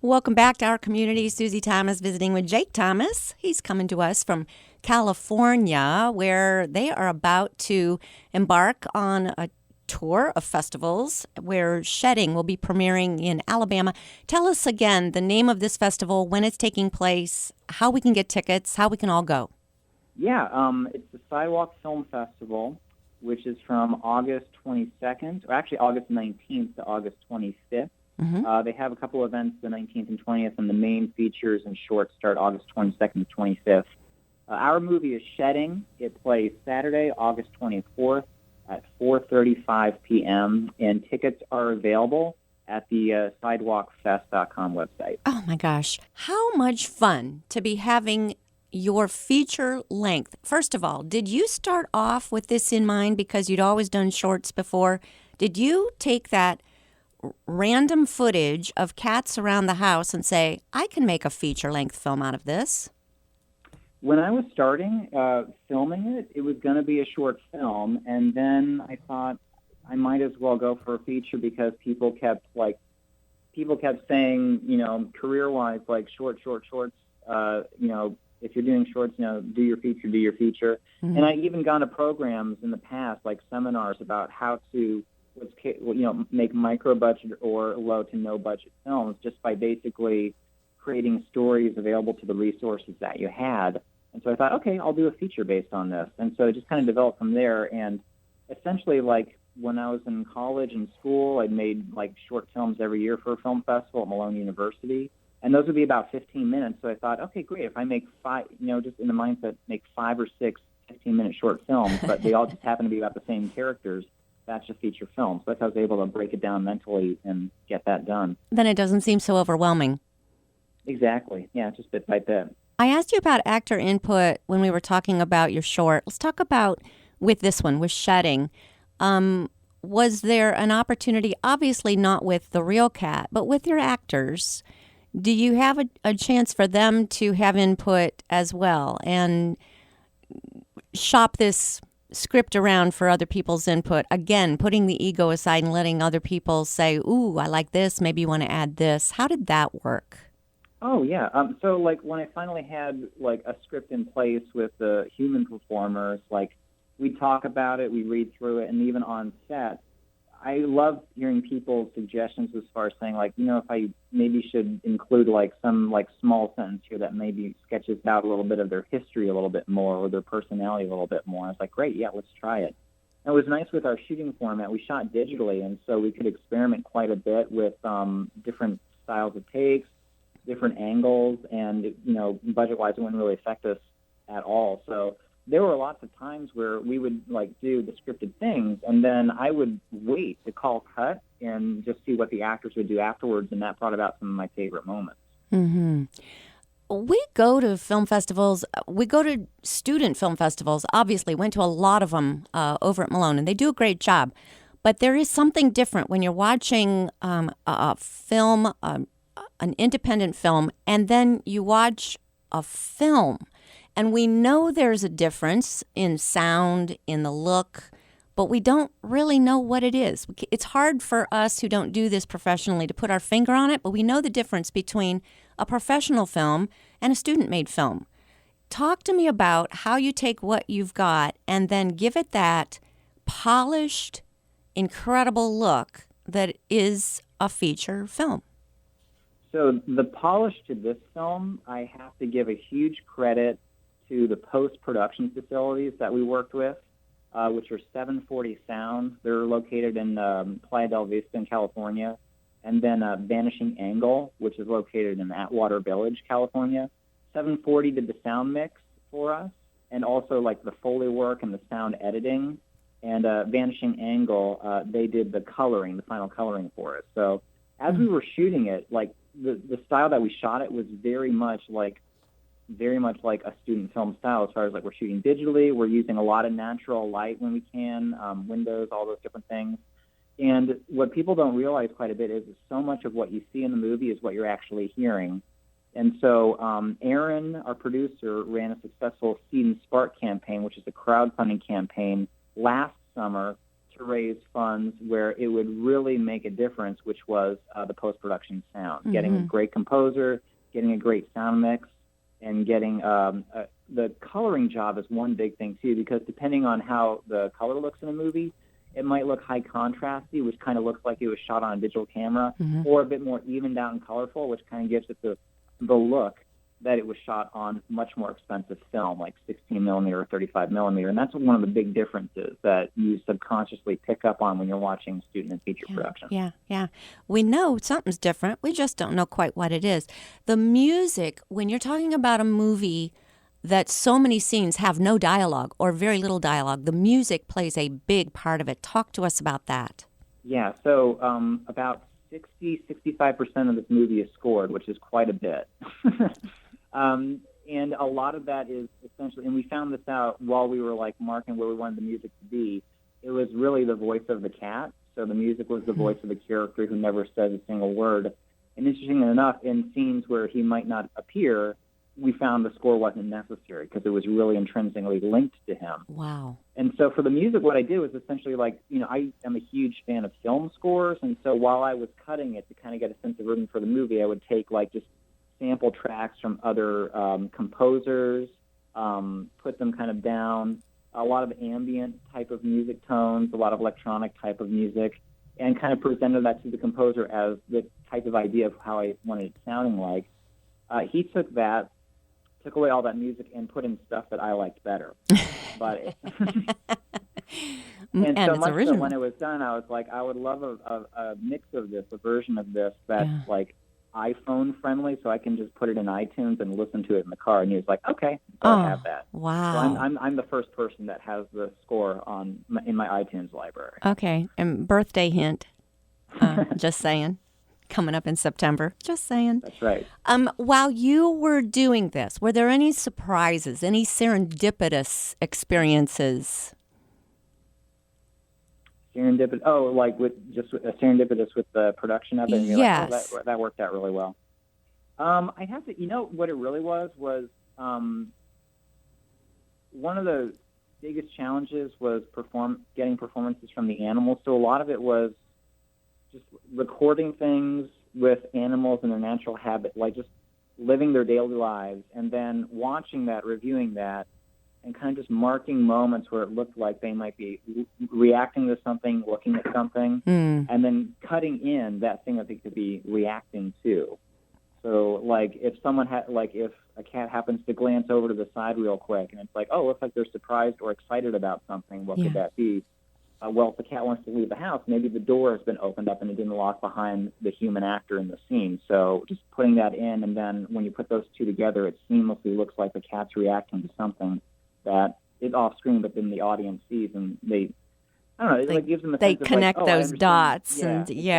Welcome back to our community. Susie Thomas visiting with Jake Thomas. He's coming to us from California, where they are about to embark on a tour of festivals where Shedding will be premiering in Alabama. Tell us again the name of this festival, when it's taking place, how we can get tickets, how we can all go. Yeah, it's the Sidewalk Film Festival, which is from August 22nd, or actually August 19th to August 25th. They have a couple events the 19th and 20th, and the main features and shorts start August 22nd to 25th. Our movie is Shedding. It plays Saturday, August 24th at 4:35 p.m., and tickets are available at the sidewalkfest.com website. Oh my gosh, how much fun to be having your feature length. First of all, did you start off with this in mind because you'd always done shorts before? Did you take that random footage of cats around the house and say, I can make a feature-length film out of this? When I was starting filming it, it was going to be a short film, and then I thought I might as well go for a feature because people kept saying, career-wise, like shorts, if you're doing shorts, do your feature. Mm-hmm. And I even gone to programs in the past, like seminars about how to make micro-budget or low to no-budget films just by basically creating stories available to the resources that you had. And so I thought, okay, I'll do a feature based on this. And so it just kind of developed from there. And essentially, like, when I was in college and school, I'd made, like, short films every year for a film festival at Malone University. And those would be about 15 minutes. So I thought, okay, great. If I make five, just in the mindset, make 5 or 6 15-minute short films, but they all just happen to be about the same characters, that's a feature film. So that's how I was able to break it down mentally and get that done. Then it doesn't seem so overwhelming. Exactly. Yeah, just bit by bit. I asked you about actor input when we were talking about your short. Let's talk about with this one, with Shedding. Was there an opportunity, obviously not with the real cat, but with your actors? Do you have a chance for them to have input as well and shop this script around for other people's input? Again, putting the ego aside and letting other people say, ooh, I like this, maybe you want to add this. How did that work? Oh, yeah. So, like, when I finally had, like, a script in place with the human performers, like, we talk about it, we read through it, and even on set, I love hearing people's suggestions as far as saying, like, if I maybe should include, like, some, like, small sentence here that maybe sketches out a little bit of their history a little bit more or their personality a little bit more. I was like, great, yeah, let's try it. And it was nice with our shooting format. We shot digitally, and so we could experiment quite a bit with different styles of takes, different angles, and, budget-wise, it wouldn't really affect us at all. So there were lots of times where we would, like, do the scripted things, and then I would wait to call cut and just see what the actors would do afterwards, and that brought about some of my favorite moments. Mm-hmm. We go to film festivals. We go to student film festivals. Obviously, went to a lot of them over at Malone, and they do a great job. But there is something different when you're watching a film, an independent film, and then you watch a film. And we know there's a difference in sound, in the look, but we don't really know what it is. It's hard for us who don't do this professionally to put our finger on it, but we know the difference between a professional film and a student-made film. Talk to me about how you take what you've got and then give it that polished, incredible look that is a feature film. So the polish to this film, I have to give a huge credit to the post-production facilities that we worked with, which are 740 Sound. They're located in Playa del Vista in California. And then Vanishing Angle, which is located in Atwater Village, California. 740 did the sound mix for us, and also, like, the Foley work and the sound editing. And Vanishing Angle, they did the coloring, the final coloring for it. So as we were shooting it, like, the style that we shot it was very much like a student film style as far as, like, we're shooting digitally. We're using a lot of natural light when we can, windows, all those different things. And what people don't realize quite a bit is so much of what you see in the movie is what you're actually hearing. And so Aaron, our producer, ran a successful Seed and Spark campaign, which is a crowdfunding campaign last summer to to raise funds where it would really make a difference, which was the post-production sound. Getting a great composer, getting a great sound mix, and getting the coloring job is one big thing, too, because depending on how the color looks in a movie, it might look high contrasty, which kind of looks like it was shot on a digital camera, or a bit more evened out and colorful, which kind of gives it the look that it was shot on much more expensive film, like 16 millimeter or 35 millimeter. And that's one of the big differences that you subconsciously pick up on when you're watching student and feature production. Yeah. We know something's different. We just don't know quite what it is. The music, when you're talking about a movie that so many scenes have no dialogue or very little dialogue, the music plays a big part of it. Talk to us about that. Yeah, so about 65% of this movie is scored, which is quite a bit. And a lot of that is essentially, and we found this out while we were like marking where we wanted the music to be, it was really the voice of the cat. So the music was the voice of the character who never says a single word. And interestingly enough, in scenes where he might not appear, we found the score wasn't necessary because it was really intrinsically linked to him. Wow. And so for the music, what I did was essentially like, I am a huge fan of film scores. And so while I was cutting it to kind of get a sense of rhythm for the movie, I would take like just sample tracks from other composers, put them kind of down, a lot of ambient type of music tones, a lot of electronic type of music, and kind of presented that to the composer as the type of idea of how I wanted it sounding like. He took away all that music and put in stuff that I liked better. But and so it's much original. so when it was done, I was like, I would love a mix of this, a version of this that's like iPhone friendly, so I can just put it in iTunes and listen to it in the car. And he was like, okay, so I have that. Wow. So I'm the first person that has the score in my iTunes library. Okay, and birthday hint, just saying. Coming up in September. Just saying. That's right. While you were doing this, were there any surprises, any serendipitous experiences? Serendipitous? Oh, like serendipitous with the production of it? Yes. Like, oh, that worked out really well. I have to, what it really was one of the biggest challenges was getting performances from the animals. So a lot of it was just recording things with animals in their natural habit, like just living their daily lives, and then watching that, reviewing that, and kind of just marking moments where it looked like they might be reacting to something, looking at something, and then cutting in that thing that they could be reacting to. So, like, if if a cat happens to glance over to the side real quick, and it's like, oh, looks like they're surprised or excited about something, what could that be? Well, if the cat wants to leave the house, maybe the door has been opened up and it didn't lock behind the human actor in the scene. So just putting that in, and then when you put those two together, it seamlessly looks like the cat's reacting to something that is off screen, but then the audience sees, and it gives them a sense of connect like, those dots, exactly.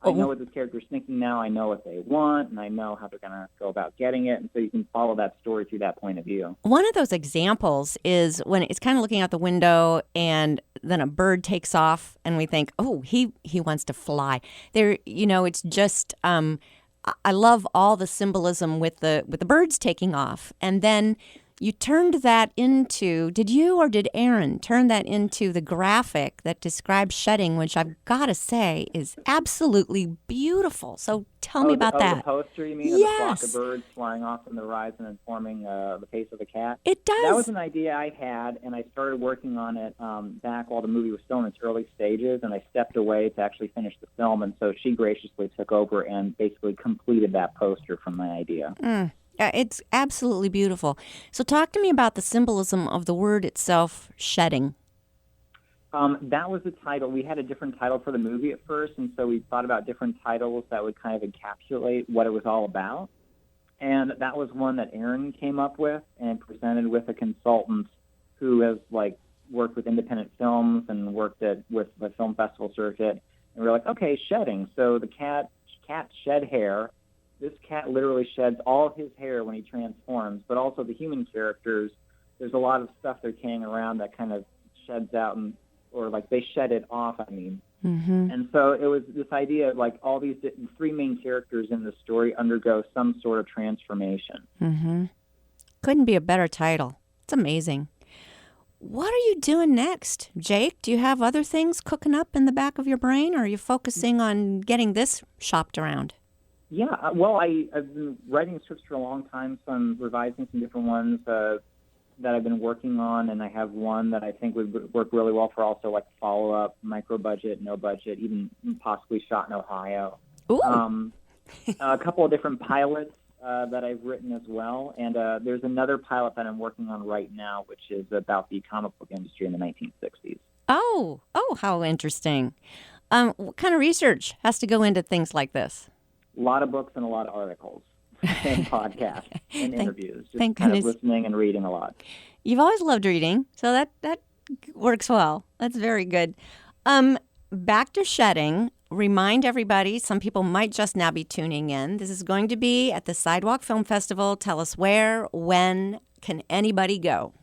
I know what this character's thinking now. I know what they want, and I know how they're going to go about getting it. And so you can follow that story through that point of view. One of those examples is when it's kind of looking out the window, and then a bird takes off, and we think, oh, he wants to fly. There, it's just. I love all the symbolism with the birds taking off, and then. You turned that into, did you or did Aaron turn that into the graphic that describes shedding, which I've got to say is absolutely beautiful. So tell me about that. The poster, you mean? Yes. The flock of birds flying off on the horizon and forming the face of a cat? It does. That was an idea I had, and I started working on it back while the movie was still in its early stages, and I stepped away to actually finish the film, and so she graciously took over and basically completed that poster from my idea. It's absolutely beautiful. So talk to me about the symbolism of the word itself, shedding. That was the title. We had a different title for the movie at first, and so we thought about different titles that would kind of encapsulate what it was all about. And that was one that Aaron came up with and presented with a consultant who has worked with independent films and worked with the film festival circuit. And we were like, okay, shedding. So the cat shed hair. This cat literally sheds all of his hair when he transforms, but also the human characters, there's a lot of stuff they're carrying around that kind of sheds out, or they shed it off, And so it was this idea of all these three main characters in the story undergo some sort of transformation. Couldn't be a better title. It's amazing. What are you doing next, Jake? Do you have other things cooking up in the back of your brain, or are you focusing on getting this shopped around? Yeah, well, I've been writing scripts for a long time, so I'm revising some different ones that I've been working on, and I have one that I think would work really well for also like follow-up, micro budget, no budget, even possibly shot in Ohio. Ooh. A couple of different pilots that I've written as well, and there's another pilot that I'm working on right now, which is about the comic book industry in the 1960s. Oh, how interesting. What kind of research has to go into things like this? A lot of books and a lot of articles and podcasts and interviews. Just thank kind of goodness. listening and reading a lot. You've always loved reading, so that works well. That's very good. Back to shedding. Remind everybody, some people might just now be tuning in. This is going to be at the Sidewalk Film Festival. Tell us where, when, can anybody go?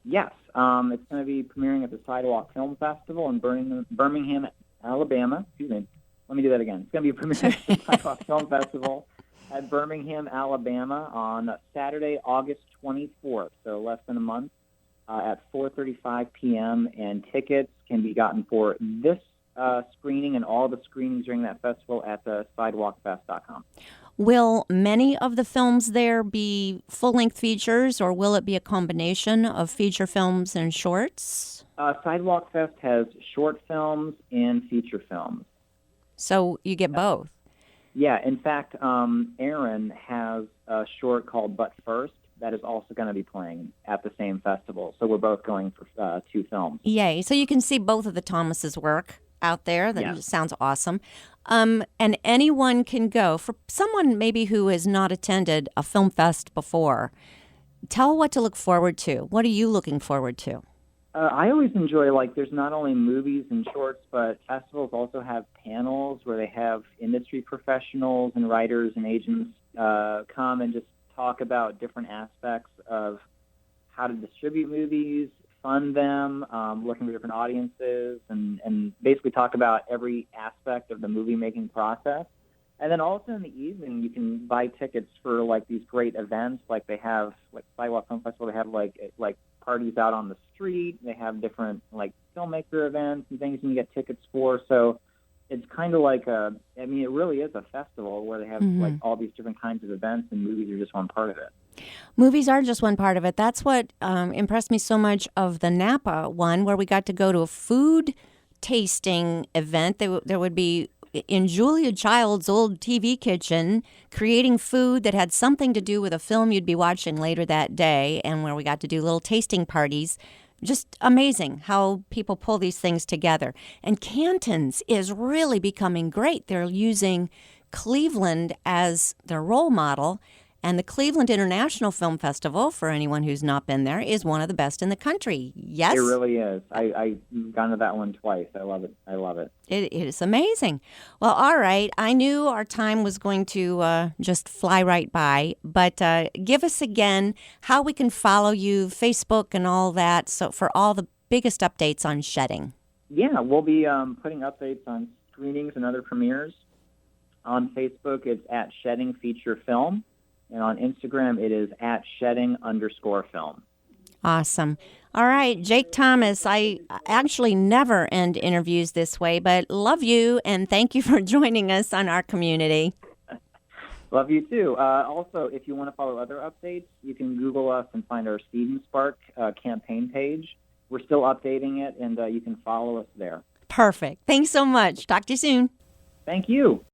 Yes, it's going to be premiering at the Sidewalk Film Festival in Birmingham, Alabama. Excuse me. Let me do that again. It's going to be premiering at the Sidewalk Film Festival at Birmingham, Alabama on Saturday, August 24th, so less than a month, at 4:35 p.m. And tickets can be gotten for this screening and all the screenings during that festival at the sidewalkfest.com. Will many of the films there be full-length features, or will it be a combination of feature films and shorts? Sidewalk Fest has short films and feature films. So you get both. Yeah, in fact, Aaron has a short called But First that is also going to be playing at the same festival. So we're both going for two films. Yay. So you can see both of the Thomases' work out there. That sounds awesome. And anyone can go. For someone maybe who has not attended a film fest before, tell what to look forward to. What are you looking forward to? I always enjoy, like, there's not only movies and shorts, but festivals also have panels where they have industry professionals and writers and agents come and just talk about different aspects of how to distribute movies, fund them, looking for different audiences, and basically talk about every aspect of the movie-making process. And then also in the evening, you can buy tickets for, like, these great events. Like, they have, like, Sidewalk Film Festival, they have, like parties out on the street. They have different, like, filmmaker events and things you can get tickets for. So it's kind of like it really is a festival where they have, like, all these different kinds of events, and movies are just one part of it. Movies are just one part of it. That's what impressed me so much of the Napa one, where we got to go to a food tasting event. There would be in Julia Child's old TV kitchen, creating food that had something to do with a film you'd be watching later that day, and where we got to do little tasting parties. Just amazing how people pull these things together. And Canton's is really becoming great. They're using Cleveland as their role model. And the Cleveland International Film Festival, for anyone who's not been there, is one of the best in the country. Yes? It really is. I've gone to that one twice. I love it. It is amazing. Well, all right. I knew our time was going to just fly right by, but give us again how we can follow you, Facebook and all that, so for all the biggest updates on shedding. Yeah, we'll be putting updates on screenings and other premieres. On Facebook, it's at Shedding Feature Film. And on Instagram, it is at shedding_film. Awesome. All right, Jake Thomas, I actually never end interviews this way, but love you and thank you for joining us on our community. Love you too. Also, if you want to follow other updates, you can Google us and find our Seed and Spark campaign page. We're still updating it, and you can follow us there. Perfect. Thanks so much. Talk to you soon. Thank you.